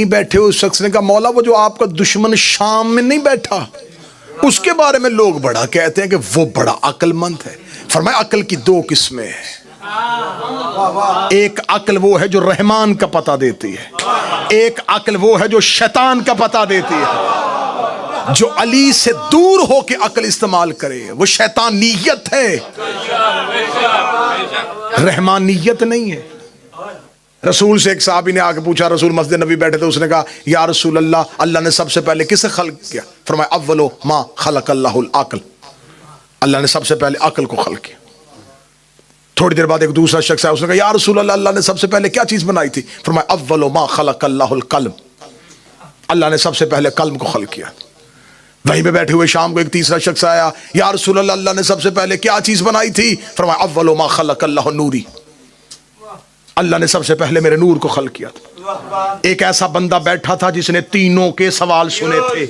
बैठे उस शख्स ने कहा मौला वो जो आपका दुश्मन शाम में नहीं बैठा उसके बारे में लोग बड़ा कहते हैं कि वो बड़ा अक्लमंद है। फरमाया अक्ल की दो किस्में हैं, एक अक्ल वो है जो रहमान का पता देती है, एक अक्ल वो है जो शैतान का पता देती है। जो अली से दूर होके अक्ल इस्तेमाल करे वो शैतानियत है, रहमानियत नहीं है। रसूल से एक साहबी ने आके पूछा, रसूल मस्जिद नबी बैठे थे, उसने कहा या रसूल अल्लाह, अल्लाह ने सबसे पहले किसे खल्क किया? फरमाया अव्वलो मा खलकल्लाहुल अक्ल, अल्लाह ने सबसे पहले अक्ल को खल्क किया। थोड़ी देर बाद एक दूसरा शख्स आया, उसने कहा या रसूल अल्लाह, अल्लाह ने सबसे पहले क्या चीज बनाई थी? फरमाया अव्वलो मा खलकल्लाहुल कल्म, अल्लाह ने सबसे पहले कल्म को खल्क किया। वहीं पे बैठे हुए शाम को एक तीसरा शख्स आया, या रसूल अल्लाह, अल्लाह ने सबसे पहले क्या चीज बनाई थी? फरमाया अव्वलो मा खलकल्लाहु नूरी, अल्लाह ने सबसे पहले मेरे नूर को खल्क किया था। एक ऐसा बंदा बैठा था जिसने तीनों के सवाल सुने थे।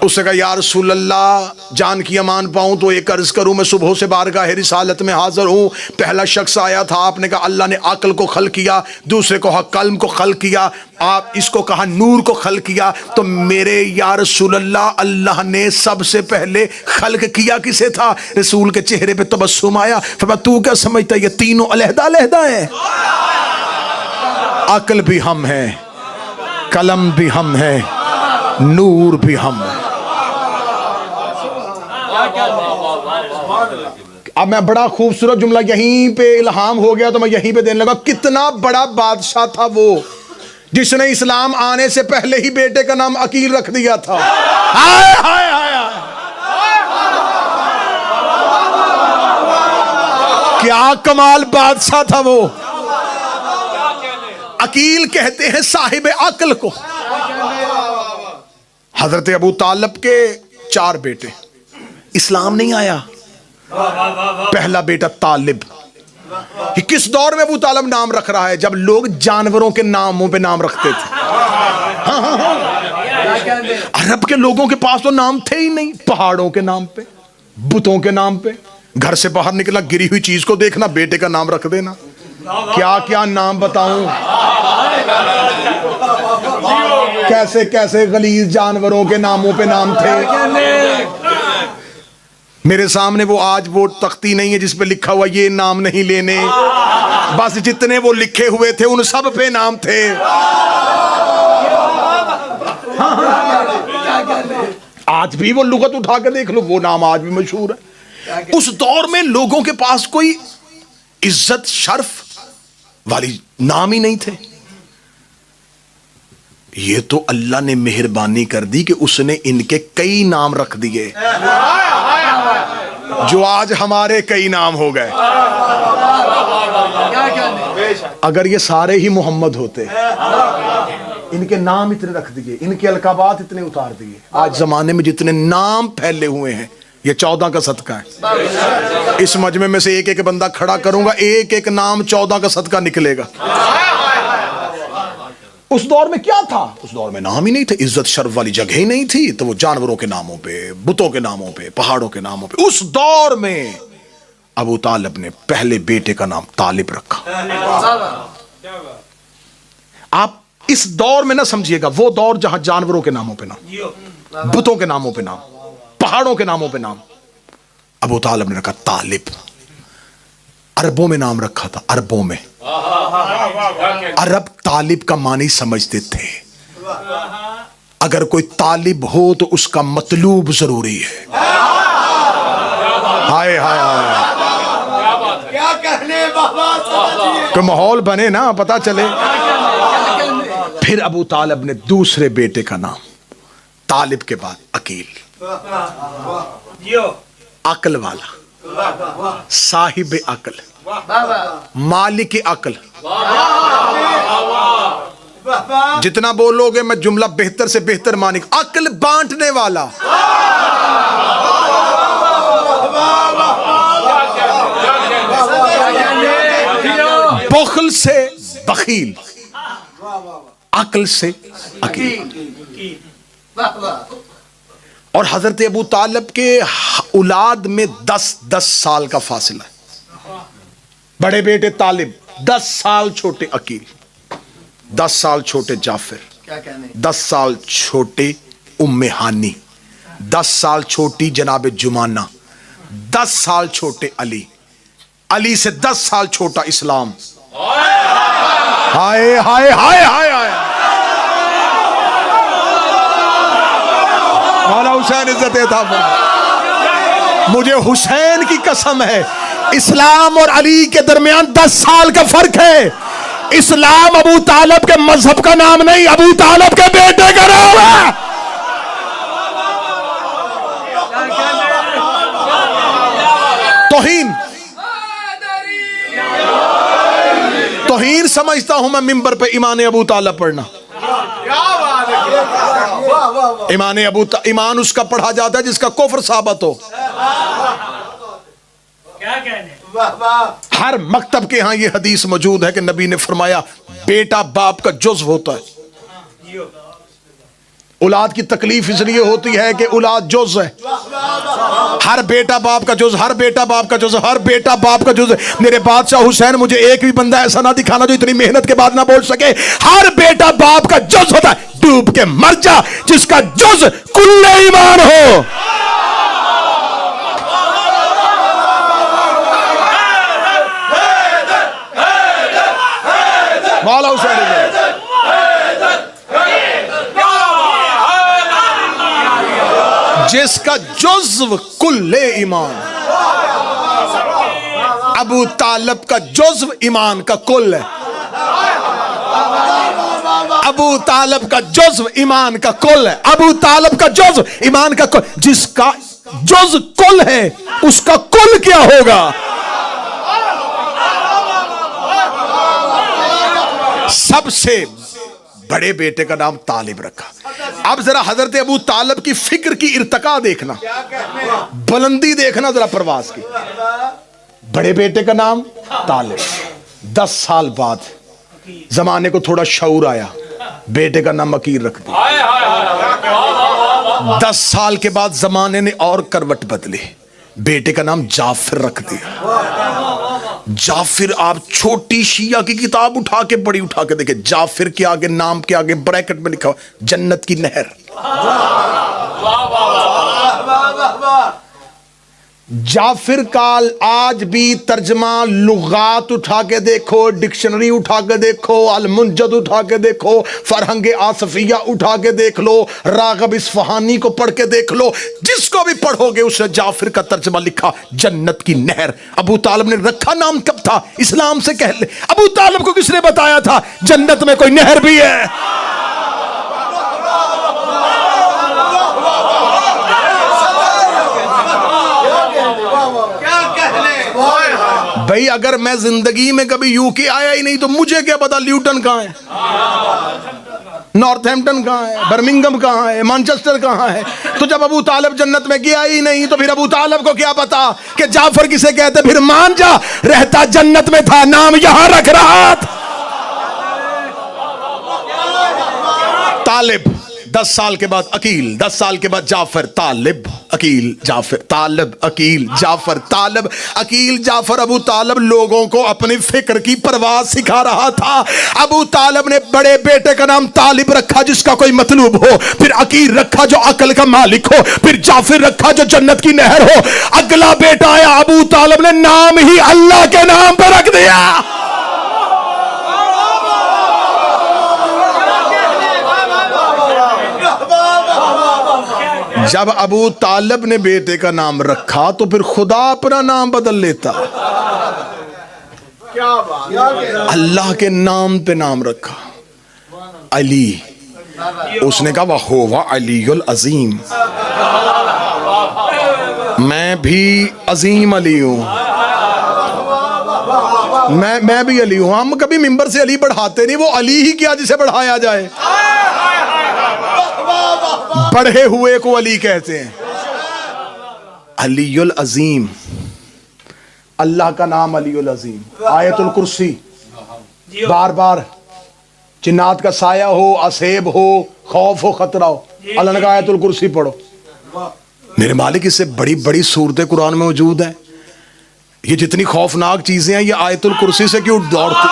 उसने कहा या रसूल अल्लाह, जान की अमान पाऊं तो एक अर्ज करूं, मैं सुबह से बारगाह रिसालत में हाजिर हूं। पहला शख्स आया था, आपने कहा अल्लाह ने अक्ल को खल्क किया, दूसरे को कल्म को खल्क किया, आप इसको कहा नूर को खल्क किया, तो मेरे या रसूल अल्लाह, अल्लाह ने सबसे पहले खल्क किया किसे था? रसूल के चेहरे पे तबस्सुम आया। फिर तू क्या समझता है ये तीनों अलहदा अलहदा है? अक्ल भी हम है, कलम भी हम है, नूर भी हम है। अब मैं बड़ा खूबसूरत जुमला यहीं पे इल्हाम हो गया तो मैं यहीं पे देने लगा। कितना बड़ा बादशाह था वो जिसने इस्लाम आने से पहले ही बेटे का नाम अकील रख दिया था। हाय हाय हाय, क्या कमाल बादशाह था वो। अकील कहते हैं साहिब अक्ल को। हजरत अबू तालिब के 4 बेटे, इस्लाम नहीं आया, पहला बेटा तालिब। किस दौर में अबू तालिब नाम रख रहा है? जब लोग जानवरों के नामों पे नाम रखते थे। हाँ। अरब के लोगों के पास तो नाम थे ही नहीं, पहाड़ों के नाम पे, बुतों के नाम पे। घर से बाहर निकला, गिरी हुई चीज को देखना, बेटे का नाम रख देना। क्या क्या नाम बताऊं, कैसे कैसे गलीज जानवरों के नामों पे नाम थे। मेरे सामने वो आज वो तख्ती नहीं है जिस पे लिखा हुआ ये नाम नहीं लेने, बस जितने वो लिखे हुए थे उन सब पे नाम थे। आज भी वो लुगत उठा के देख लो, वो नाम आज भी मशहूर है। उस दौर में लोगों के पास कोई इज्जत शर्फ वाली नाम ही नहीं थे। ये तो अल्लाह ने मेहरबानी कर दी कि उसने इनके कई नाम रख दिए जो आज हमारे कई नाम हो गए। अगर ये सारे ही मोहम्मद होते, इनके नाम इतने रख दिए, इनके अलकाबात इतने उतार दिए, आज जमाने में जितने नाम फैले हुए हैं, ये 14 का सदका है। इस मजमे में से एक एक बंदा खड़ा करूंगा, एक एक नाम 14 का सदका निकलेगा। उस दौर में क्या था? उस दौर में नाम ही नहीं थे, इज्जत शर्फ वाली जगह ही नहीं थी, तो वो जानवरों के नामों पे, बुतों के नामों पे, पहाड़ों के नामों पे। उस दौर में अबू तालिब ने पहले बेटे का नाम तालिब रखा। आप इस दौर में ना समझिएगा, वो दौर जहां जानवरों के नामों पे नाम, बुतों के नामों पे नाम, पहाड़ों के नामों पे नाम। अबू तालिब ने रखा तालिब। अरबों में नाम रखा था, अरबों में। अरब तालिब का मानी समझते थे। अगर कोई तालिब हो तो उसका मतलूब जरूरी है। हाय हाय हाय, क्या कहने बाबा, तो माहौल बने ना, पता चले। फिर अबू तालिब ने दूसरे बेटे का नाम, तालिब के बाद अकील, अक्ल वाला, साहिब अक्ल, मालिक अक्ल। जितना बोलोगे मैं जुमला बेहतर से बेहतर मानिक, अक्ल बांटने वाला। बुख्ल से बखील, अक्ल से अकील। और हजरत अबू तालिब के औलाद में 10-10 साल का फासला है। बड़े बेटे तालिब 10 साल छोटे अकील, 10 साल छोटे जाफर, क्या कहने 10 साल छोटे उम्मे हानी, 10 साल छोटी जनाब जुमाना, 10 साल छोटे अली, अली से 10 साल छोटा इस्लाम। हाय हाय हाय हाय हाय। मौला हुसैन इज्जत था। मुझे हुसैन की कसम है, इस्लाम और अली के दरमियान 10 साल का फर्क है। इस्लाम अबू तालब के मजहब का नाम नहीं, अबू तालब के बेटे का नाम है। तौहीन समझता हूं मैं मिंबर पे ईमान अबू तालब पढ़ना। ईमान उसका पढ़ा जाता है जिसका कुफ्र साबित हो। क्या कहने। हर मकतब के यहां यह हदीस मौजूद है कि नबी ने फरमाया बेटा बाप का जुज़्व होता है। औलाद की तकलीफ इसलिए होती है कि औलाद जुज़्व है। हर बेटा बाप का जुज़्व, हर बेटा बाप का जुज़्व, हर बेटा बाप का जुज़्व। मेरे बादशाह हुसैन, मुझे एक भी बंदा ऐसा ना दिखाना जो इतनी मेहनत के बाद ना बोल सके हर बेटा बाप का जुज़्व होता है। डूब के मर जा जिसका जुज़्व कुल्ले ईमान हो। मौला हुसैन जिसका जुज़्व कुल्ले ईमान। अबू तालब का जुज़्व ईमान का कुल है। अबू तालब का जुज़्व ईमान का कुल है। अबू तालब का जुज़्व ईमान का कुल। जिसका जुज़्व कुल है उसका कुल क्या होगा? सबसे बड़े बेटे का नाम तालिब रखा। अब जरा हजरत अबू तालब की फिक्र की इर्तका देखना, बुलंदी देखना जरा परवाज की। बड़े बेटे का नाम तालिब। 10 साल बाद जमाने को थोड़ा शऊर आया, बेटे का नाम अकील रख दिया। 10 साल के बाद जमाने ने और करवट बदली, बेटे का नाम जाफिर रख दिया। जाफिर, आप छोटी शिया की किताब उठा के बड़ी उठा के देखे, जाफिर के आगे, नाम के आगे ब्रैकेट में लिखा जन्नत की नहर। जाफिर काल आज भी तर्जमा लुगात उठा के देखो, डिक्शनरी उठा के देखो, अल मुंजद उठा के देखो, फरहंगे आसफिया उठा के देख लो, रागब इस्फहानी को पढ़ के देख लो, जिसको भी पढ़ोगे उसने जाफिर का तर्जमा लिखा जन्नत की नहर। अबू तालिब ने रखा नाम कब था? इस्लाम से कह ले। अबू तालिब को किसने बताया था जन्नत में कोई नहर भी है? भाई अगर मैं जिंदगी में कभी यूके आया ही नहीं तो मुझे क्या पता ल्यूटन कहां है, नॉर्थहैम्पटन कहां है, बर्मिंघम कहां है, मैनचेस्टर कहां है। तो जब अबू तालिब जन्नत में गया ही नहीं तो फिर अबू तालिब को क्या पता कि जाफर किसे कहते? फिर मान जा, रहता जन्नत में था, नाम यहां रख रहा था तालिब। 10 साल के बाद अकील, 10 साल के बाद जाफर, तालिब, अकील, जाफर, तालिब, अकील, जाफर, तालिब, अकील, जाफर। अबू तालिब लोगों को अपनी फिक्र की परवाह सिखा रहा था। अबू तालिब ने बड़े बेटे का नाम तालिब रखा जिसका कोई मतलूब हो, फिर अकील रखा जो अकल का मालिक हो, फिर जाफर रखा जो जन्नत की नहर हो। अगला बेटा आया, अबू तालिब ने नाम ही अल्लाह के नाम पर रख दिया। जब अबू तालिब ने बेटे का नाम रखा तो फिर खुदा अपना नाम बदल लेता। अल्लाह के नाम पे नाम रखा अली। उसने कहा वह होवा अलीयुल अजीम, मैं भी अजीम अली हूं, मैं भी अली हूं। हम कभी मिंबर से अली बढ़ाते नहीं, वो अली ही क्या जिसे बढ़ाया जाए। बढ़े हुए को अली कहते हैं। अलीयुल अजीम, अल्लाह का नाम अलीयुल अजीम। आयतुल कुर्सी, बार बार जिन्नात का साया हो, असेब हो, खौफ हो, खतरा हो, अल्लाह ने कहा आयतुल कुर्सी पढ़ो। मेरे मालिक, इससे बड़ी बड़ी सूरतें कुरान में मौजूद हैं। ये जितनी खौफनाक चीजें हैं ये आयतुल कुर्सी से क्यों दौड़ती?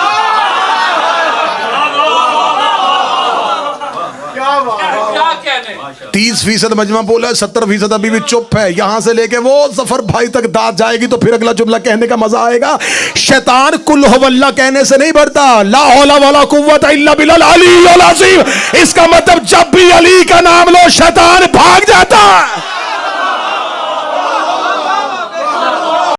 क्या कहने 30% मजमा बोला है, 70% अभी भी चुप है। यहां से लेके वो जफर भाई तक दाद जाएगी तो फिर अगला जुमला कहने का मजा आएगा। शैतान कुल हुवल्लाह कहने से नहीं बढ़ता, ला हौला वला कुव्वत इल्ला बिल्लाह अली अल अज़ीम। इसका मतलब जब भी अली का नाम लो शैतान